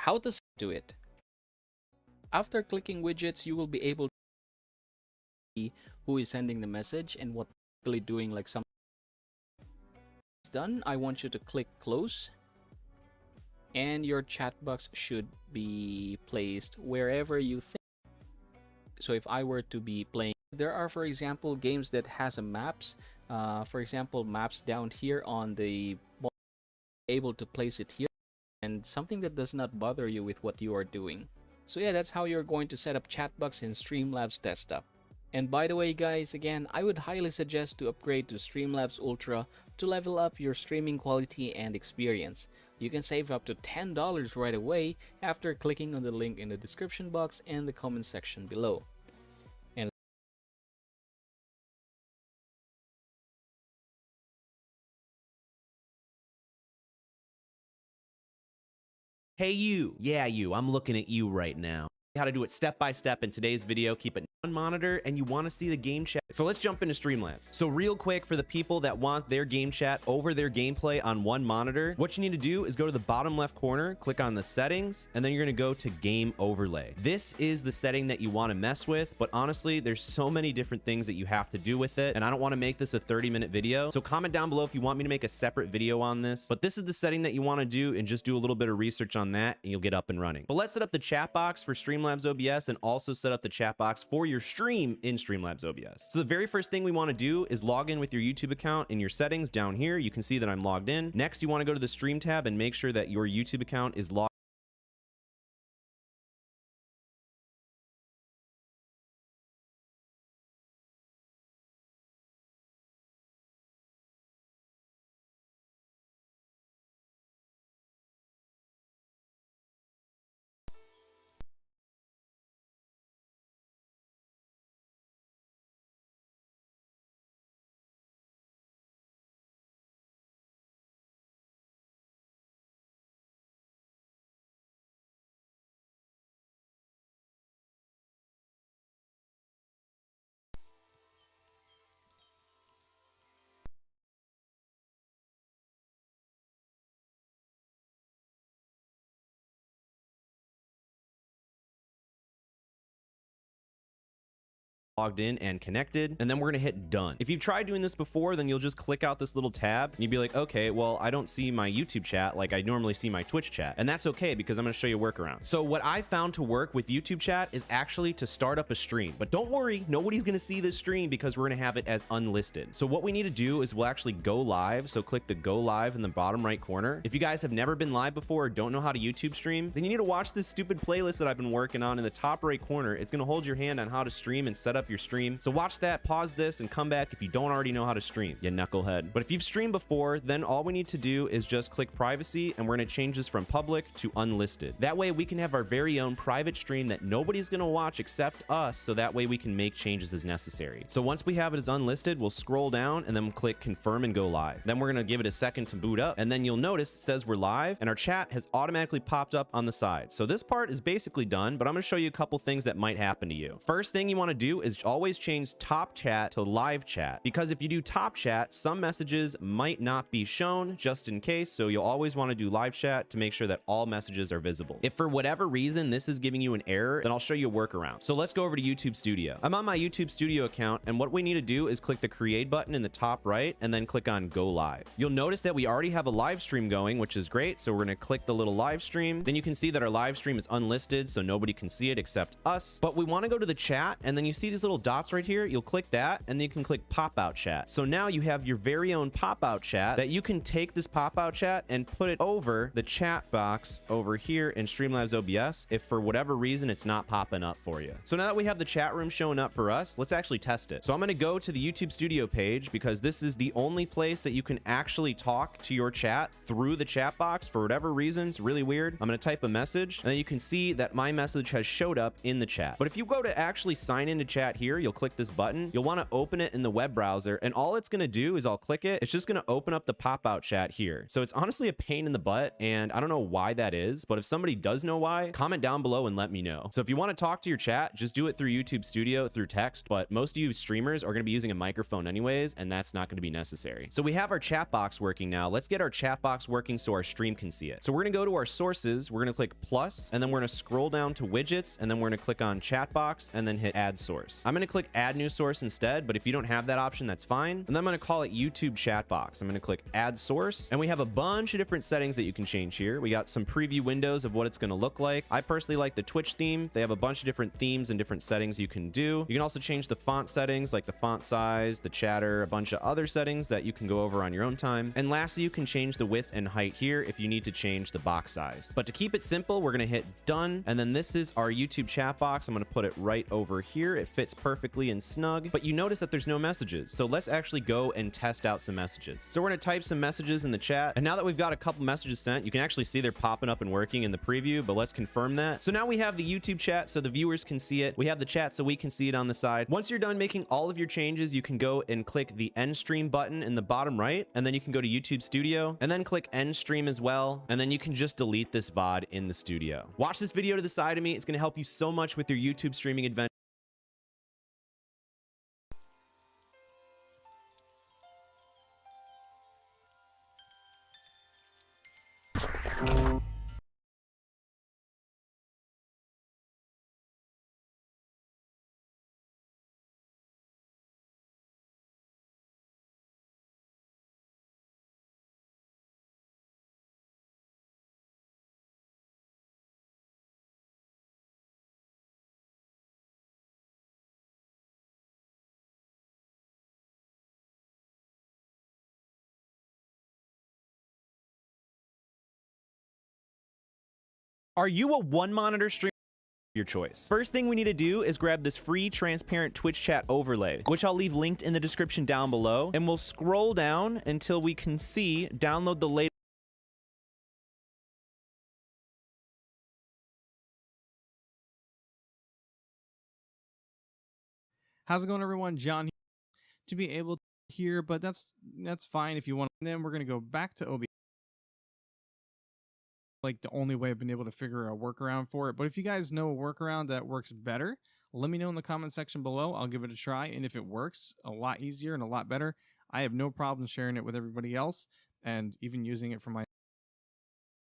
How to do it? After clicking widgets, you will be able to see who is sending the message and what they're actually doing. Like something is done, I want you to click close, and your chat box should be placed wherever you think. So if I were to be playing, there are, for example, games that has a maps. For example, maps down here on the able to place it here, and something that does not bother you with what you are doing. So yeah, that's how you're going to set up Chatbox in Streamlabs Desktop. And by the way guys, again, I would highly suggest to upgrade to Streamlabs Ultra to level up your streaming quality and experience. You can save up to $10 right away after clicking on the link in the description box and the comment section below. And hey you, yeah you, I'm looking at you right now. How to do it step by step in today's video. Keep it on monitor and you want to see the game chat. So let's jump into Streamlabs. So real quick, for the people that want their game chat over their gameplay on one monitor, what you need to do is go to the bottom left corner, click on the settings, and then you're going to go to game overlay. This is the setting that you want to mess with, but honestly, there's so many different things that you have to do with it, and I don't want to make this a 30-minute video. So comment down below if you want me to make a separate video on this, but this is the setting that you want to do, and just do a little bit of research on that and you'll get up and running. But let's set up the chat box for Streamlabs OBS and also set up the chat box for your stream in Streamlabs OBS. So the very first thing we want to do is log in with your YouTube account. In your settings down here, you can see that I'm logged in. Next, you want to go to the stream tab and make sure that your YouTube account is logged. Logged in and connected, and then we're gonna hit done. If you've tried doing this before, then you'll just click out this little tab and you'd be like, okay, well, I don't see my YouTube chat like I normally see my Twitch chat, and that's okay because I'm gonna show you a workaround. So what I found to work with YouTube chat is actually to start up a stream, but don't worry, nobody's gonna see this stream because we're gonna have it as unlisted. So what we need to do is we'll actually go live. So click the go live in the bottom right corner. If you guys have never been live before or don't know how to YouTube stream, then you need to watch this stupid playlist that I've been working on in the top right corner. It's gonna hold your hand on how to stream and set up your stream. So watch that, pause this, and come back if you don't already know how to stream, you knucklehead. But if you've streamed before, then all we need to do is just click privacy, and we're gonna change this from public to unlisted. That way we can have our very own private stream that nobody's gonna watch except us, so that way we can make changes as necessary. So once we have it as unlisted, we'll scroll down and then click confirm and go live. Then we're gonna give it a second to boot up, and then you'll notice it says we're live and our chat has automatically popped up on the side. So this part is basically done, but I'm gonna show you a couple things that might happen to you. First thing you wanna do is always change top chat to live chat, because if you do top chat, some messages might not be shown just in case. So you'll always want to do live chat to make sure that all messages are visible. If for whatever reason this is giving you an error, then I'll show you a workaround. So let's go over to YouTube Studio. I'm on my YouTube Studio account, and what we need to do is click the create button in the top right and then click on go live. You'll notice that we already have a live stream going, which is great. So we're going to click the little live stream. Then you can see that our live stream is unlisted, so nobody can see it except us. But we want to go to the chat, and then you see these little dots right here. You'll click that, and then you can click pop out chat. So now you have your very own pop out chat that you can take this pop out chat and put it over the chat box over here in Streamlabs OBS if for whatever reason it's not popping up for you. So now that we have the chat room showing up for us, let's actually test it. So I'm going to go to the YouTube Studio page because this is the only place that you can actually talk to your chat through the chat box. For whatever reason, it's really weird. I'm going to type a message, and then you can see that my message has showed up in the chat. But if you go to actually sign into chat chat here, you'll click this button. You'll want to open it in the web browser, and all it's going to do is I'll click it. It's just going to open up the pop-out chat here. So it's honestly a pain in the butt, and I don't know why that is, but if somebody does know why, comment down below and let me know. So if you want to talk to your chat, just do it through YouTube Studio through text, but most of you streamers are going to be using a microphone anyways, and that's not going to be necessary. So we have our chat box working now. Let's get our chat box working so our stream can see it. So we're going to go to our sources. We're going to click plus, and then we're going to scroll down to widgets, and then we're going to click on chat box and then hit add source. I'm going to click add new source instead, but if you don't have that option, that's fine. And then I'm going to call it YouTube chat box. I'm going to click add source, and we have a bunch of different settings that you can change here. We got some preview windows of what it's going to look like. I personally like the Twitch theme. They have a bunch of different themes and different settings you can do. You can also change the font settings like the font size, the chatter, a bunch of other settings that you can go over on your own time. And lastly, you can change the width and height here if you need to change the box size. But to keep it simple, we're going to hit done. And then this is our YouTube chat box. I'm going to put it right over here. It fits perfectly and snug, but you notice that there's no messages. So let's actually go and test out some messages. So we're going to type some messages in the chat. And now that we've got a couple messages sent, you can actually see they're popping up and working in the preview, but let's confirm that. So now we have the YouTube chat so the viewers can see it. We have the chat so we can see it on the side. Once you're done making all of your changes, you can go and click the end stream button in the bottom right, and then you can go to YouTube Studio and then click end stream as well. And then you can just delete this VOD in the studio. Watch this video to the side of me. It's going to help you so much with your YouTube streaming adventure. Are you a one monitor streamer? Your choice. First thing we need to do is grab this free transparent Twitch chat overlay, which I'll leave linked in the description down below, and we'll scroll down until we can see download the latest. How's it going, everyone? John here. To be able to hear, but that's fine if you want. And then we're gonna go back to OBS. Like the only way I've been able to figure a workaround for it. But if you guys know a workaround that works better, let me know in the comment section below. I'll give it a try, and if it works a lot easier and a lot better, I have no problem sharing it with everybody else and even using it for my.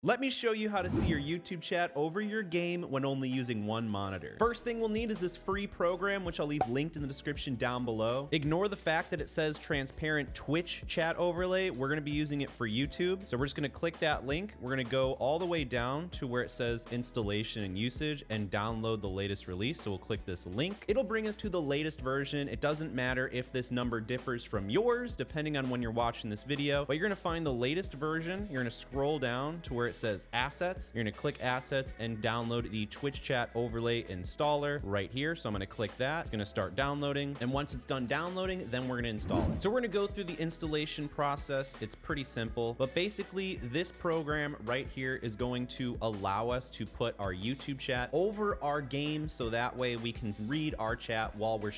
Let me show you how to see your YouTube chat over your game when only using one monitor. First thing we'll need is this free program, which I'll leave linked in the description down below. Ignore the fact that it says transparent Twitch chat overlay. We're going to be using it for YouTube. So we're just going to click that link. We're going to go all the way down to where it says installation and usage and download the latest release. So we'll click this link. It'll bring us to the latest version. It doesn't matter if this number differs from yours, depending on when you're watching this video, but you're going to find the latest version. You're going to scroll down to where it says assets. You're going to click assets and download the Twitch chat overlay installer right here. So I'm going to click that. It's going to start downloading. And once it's done downloading, then we're going to install it. So we're going to go through the installation process. It's pretty simple, but basically this program right here is going to allow us to put our YouTube chat over our game. So that way we can read our chat while we're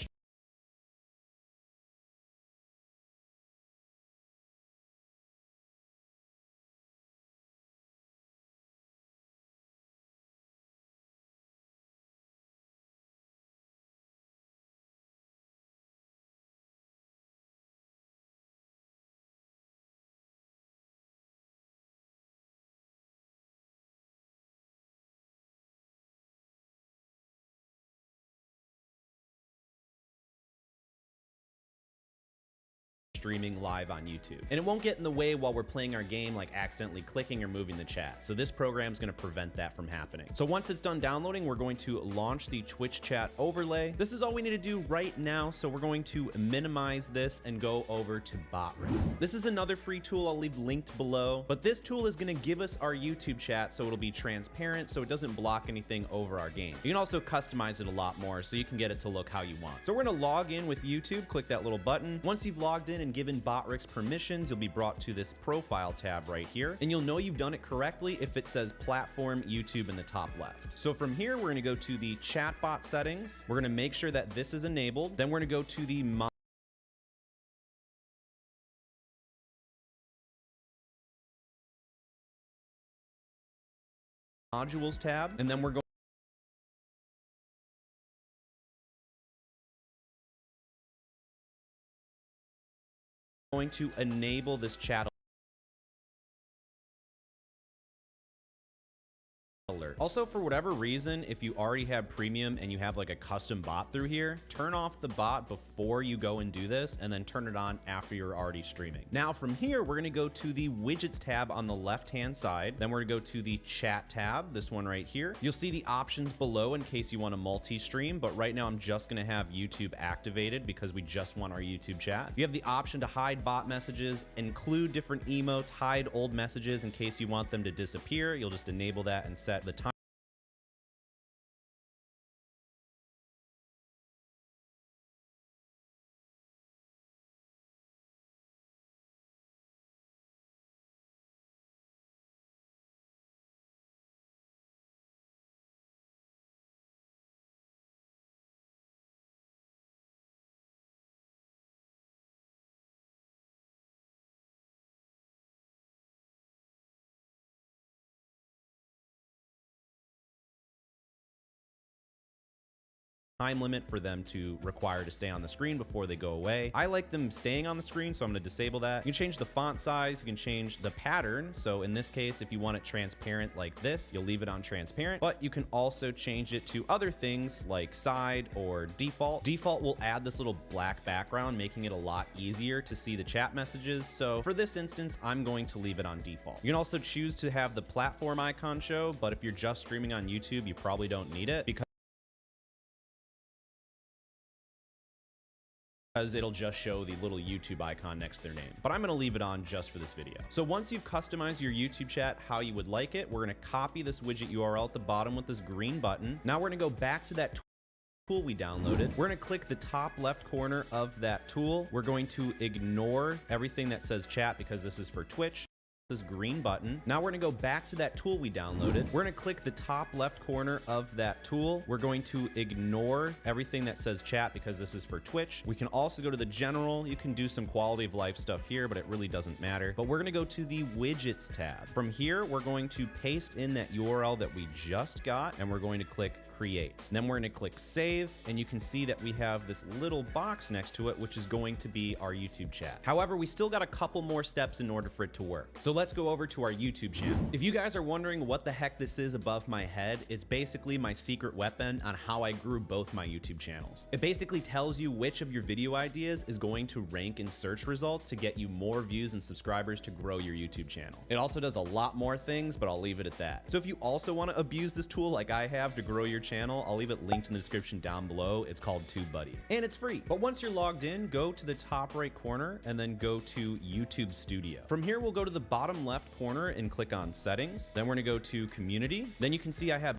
streaming live on YouTube. And it won't get in the way while we're playing our game, like accidentally clicking or moving the chat. So this program is going to prevent that from happening. So once it's done downloading, we're going to launch the Twitch chat overlay. This is all we need to do right now. So we're going to minimize this and go over to Bot Race. This is another free tool I'll leave linked below, but this tool is going to give us our YouTube chat so it'll be transparent so it doesn't block anything over our game. You can also customize it a lot more so you can get it to look how you want. So we're going to log in with YouTube, click that little button. Once you've logged in and given Botrix permissions, you'll be brought to this profile tab right here, and you'll know you've done it correctly if it says platform YouTube in the top left. So from here, we're going to go to the chatbot settings. We're going to make sure that this is enabled. Then we're going to go to the modules tab, and then we're going to enable this chat alert. Also, for whatever reason, if you already have premium and you have like a custom bot through here, turn off the bot before you go and do this, and then turn it on after you're already streaming. Now from here, we're going to go to the widgets tab on the left hand side. Then we're going to go to the chat tab, this one right here. You'll see the options below in case you want to multi-stream, but right now I'm just going to have YouTube activated because we just want our YouTube chat. You have the option to hide bot messages, include different emotes, hide old messages in case you want them to disappear. You'll just enable that and set the time limit for them to require to stay on the screen before they go away. I like them staying on the screen, so I'm going to disable that. You can change the font size, you can change the pattern. So in this case, if you want it transparent like this, you'll leave it on transparent, but you can also change it to other things like side or default. Default will add this little black background, making it a lot easier to see the chat messages. So for this instance, I'm going to leave it on default. You can also choose to have the platform icon show, but if you're just streaming on YouTube, you probably don't need it because it'll just show the little YouTube icon next to their name. But I'm going to leave it on just for this video. So once you've customized your YouTube chat how you would like it, we're going to copy this widget URL at the bottom with this green button. Now we're going to go back to that tool we downloaded. We're going to click the top left corner of that tool. We're going to ignore everything that says chat because this is for Twitch. This green button. Now we're going to go back to that tool we downloaded. We're going to click the top left corner of that tool. We're going to ignore everything that says chat because this is for Twitch. We can also go to the general. You can do some quality of life stuff here, but it really doesn't matter. But we're going to go to the widgets tab. From here, we're going to paste in that URL that we just got, and we're going to click create. And then we're going to click save, and you can see that we have this little box next to it, which is going to be our YouTube chat. However, we still got a couple more steps in order for it to work. So let's go over to our YouTube channel. If you guys are wondering what the heck this is above my head, it's basically my secret weapon on how I grew both my YouTube channels. It basically tells you which of your video ideas is going to rank in search results to get you more views and subscribers to grow your YouTube channel. It also does a lot more things, but I'll leave it at that. So if you also want to abuse this tool like I have to grow your channel, I'll leave it linked in the description down below. It's called TubeBuddy, and it's free. But once you're logged in, go to the top right corner and then go to YouTube Studio. From here, we'll go to the bottom left corner and click on settings. Then we're going to go to community. Then you can see I have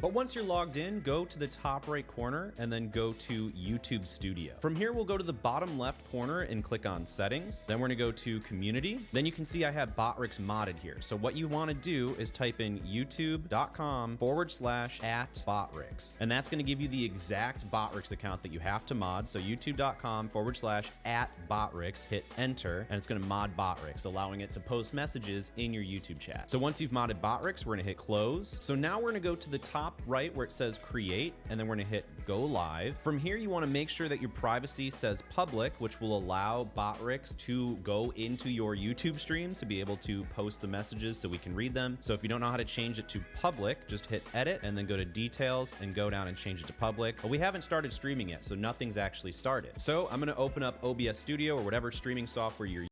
But once you're logged in, go to the top right corner and then go to YouTube Studio. From here, we'll go to the bottom left corner and click on settings. Then we're going to go to community. Then you can see I have Botrix modded here. So what you want to do is type in youtube.com/@Botrix. And that's going to give you the exact Botrix account that you have to mod. So youtube.com/@Botrix, hit enter, and it's going to mod Botrix, allowing it to post messages in your YouTube chat. So once you've modded Botrix, we're going to hit close. So now we're going to go to the top right where it says create, and then we're going to hit go live. From here, you want to make sure that your privacy says public, which will allow Botrix to go into your YouTube stream to be able to post the messages so we can read them. So if you don't know how to change it to public, just hit edit and then go to details and go down and change it to public. But we haven't started streaming yet, so nothing's actually started. So I'm going to open up OBS Studio or whatever streaming software you're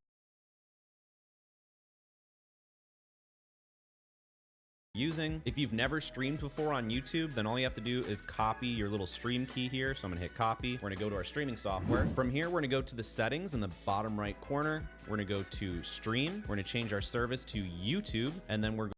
using. If you've never streamed before on YouTube, then all you have to do is copy your little stream key here. So I'm gonna hit copy. We're gonna go to our streaming software. From here, we're gonna go to the settings in the bottom right corner. We're gonna go to stream. We're gonna change our service to YouTube, and then we're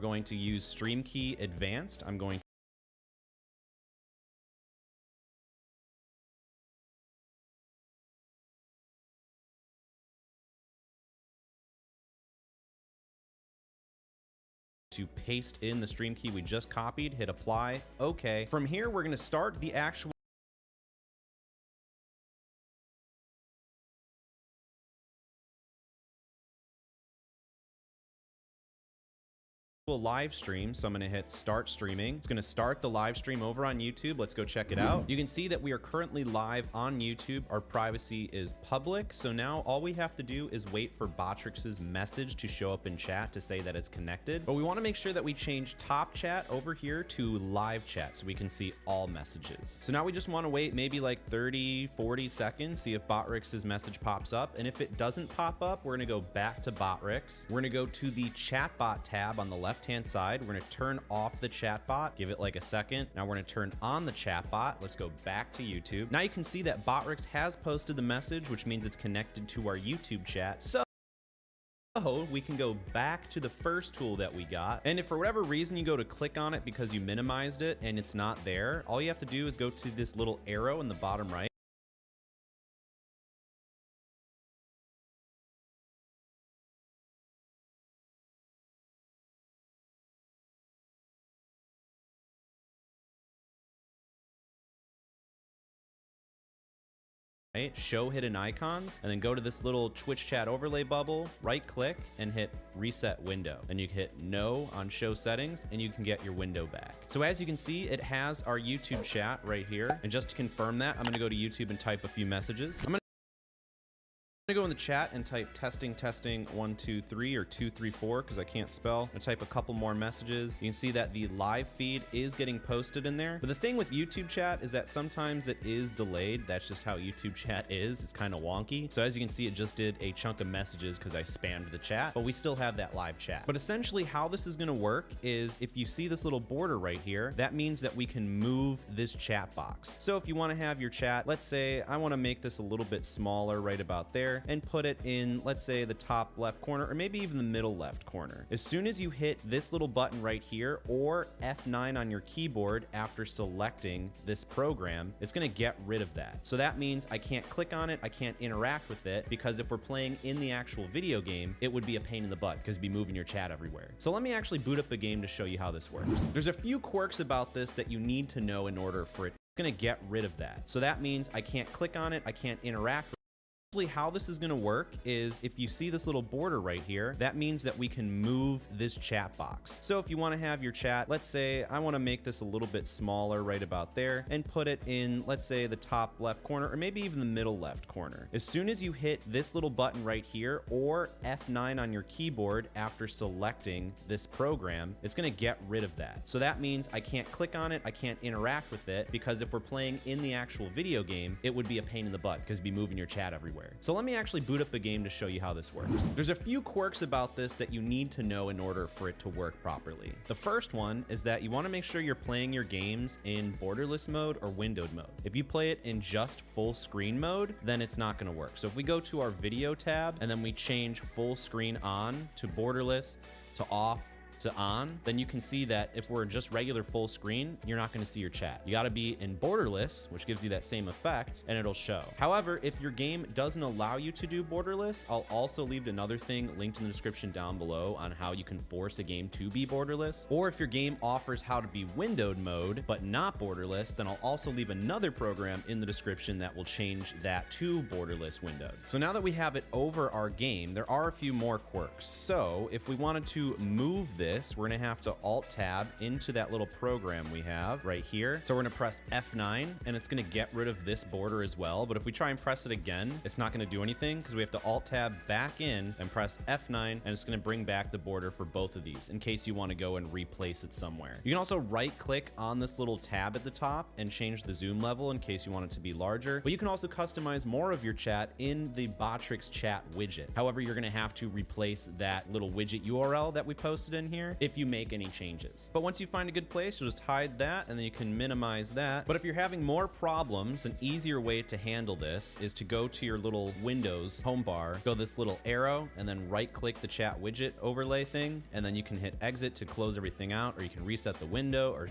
going to use StreamKey Advanced. I'm going to paste in the stream key we just copied, hit apply, okay. From here, we're gonna start the actual live stream. So I'm going to hit start streaming. It's going to start the live stream over on YouTube. Let's go check it out. You can see that we are currently live on YouTube. Our privacy is public. So now all we have to do is wait for Botrix's message to show up in chat to say that it's connected. But we want to make sure that we change top chat over here to live chat so we can see all messages. So now we just want to wait maybe like 30, 40 seconds, see if Botrix's message pops up. And if it doesn't pop up, we're going to go back to Botrix. We're going to go to the chatbot tab on the left-hand side. We're going to turn off the chatbot, give it like a second. Now we're going to turn on the chatbot. Let's go back to YouTube. Now you can see that Botrix has posted the message, which means it's connected to our YouTube chat. So we can go back to the first tool that we got. And if for whatever reason you go to click on it because you minimized it and it's not there, all you have to do is go to this little arrow in the bottom right. Right, show hidden icons, and then go to this little Twitch chat overlay bubble, right click and hit reset window. And you can hit no on show settings and you can get your window back. So as you can see, it has our YouTube chat right here. And just to confirm that, I'm gonna go to YouTube and type a few messages. I'm gonna go in the chat and type testing 1 2 3 or 2 3 4 because I can't spell. I'm gonna type a couple more messages. You can see that the live feed is getting posted in there. But the thing with YouTube chat is that sometimes it is delayed. That's just how YouTube chat is. It's kind of wonky. So as you can see, it just did a chunk of messages because I spammed the chat, but we still have that live chat. But essentially how this is gonna work is if you see this little border right here, that means that we can move this chat box. So if you wanna have your chat, let's say I wanna make this a little bit smaller right about there and put it in, let's say, the top left corner or maybe even the middle left corner. As soon as you hit this little button right here or F9 on your keyboard after selecting this program, it's going to get rid of that. So that means I can't click on it, I can't interact with it, because if we're playing in the actual video game, it would be a pain in the butt because it'd be moving your chat everywhere. So let me actually boot up the game to show you how this works. There's a few quirks about this that you need to know in order for it. It's going to get rid of that. So that means I can't click on it, I can't interact with it. How this is going to work is if you see this little border right here, that means that we can move this chat box. So if you want to have your chat, let's say I want to make this a little bit smaller right about there and put it in, let's say, the top left corner or maybe even the middle left corner. As soon as you hit this little button right here or F9 on your keyboard after selecting this program, it's going to get rid of that. So that means I can't click on it, I can't interact with it, because if we're playing in the actual video game, it would be a pain in the butt because it'd be moving your chat everywhere. So let me actually boot up the game to show you how this works. There's a few quirks about this that you need to know in order for it to work properly. The first one is that you want to make sure you're playing your games in borderless mode or windowed mode. If you play it in just full screen mode, then it's not going to work. So if we go to our video tab and then we change full screen on to borderless to off to on, then you can see that if we're just regular full screen, you're not going to see your chat. You got to be in borderless, which gives you that same effect, and it'll show. However, if your game doesn't allow you to do borderless, I'll also leave another thing linked in the description down below on how you can force a game to be borderless. Or if your game offers how to be windowed mode but not borderless, then I'll also leave another program in the description that will change that to borderless windowed. So now that we have it over our game, there are a few more quirks. So if we wanted to move this, we're going to have to alt tab into that little program we have right here. So we're going to press F9 and it's going to get rid of this border as well. But if we try and press it again, it's not going to do anything because we have to alt tab back in and press F9, and it's going to bring back the border for both of these in case you want to go and replace it somewhere. You can also right click on this little tab at the top and change the zoom level in case you want it to be larger. But you can also customize more of your chat in the Botrix chat widget. However, you're going to have to replace that little widget URL that we posted in here. here if you make any changes. But once you find a good place, you'll just hide that and then you can minimize that. But if you're having more problems, an easier way to handle this is to go to your little Windows home bar, go this little arrow, and then right click the chat widget overlay thing, and then you can hit exit to close everything out, or you can reset the window or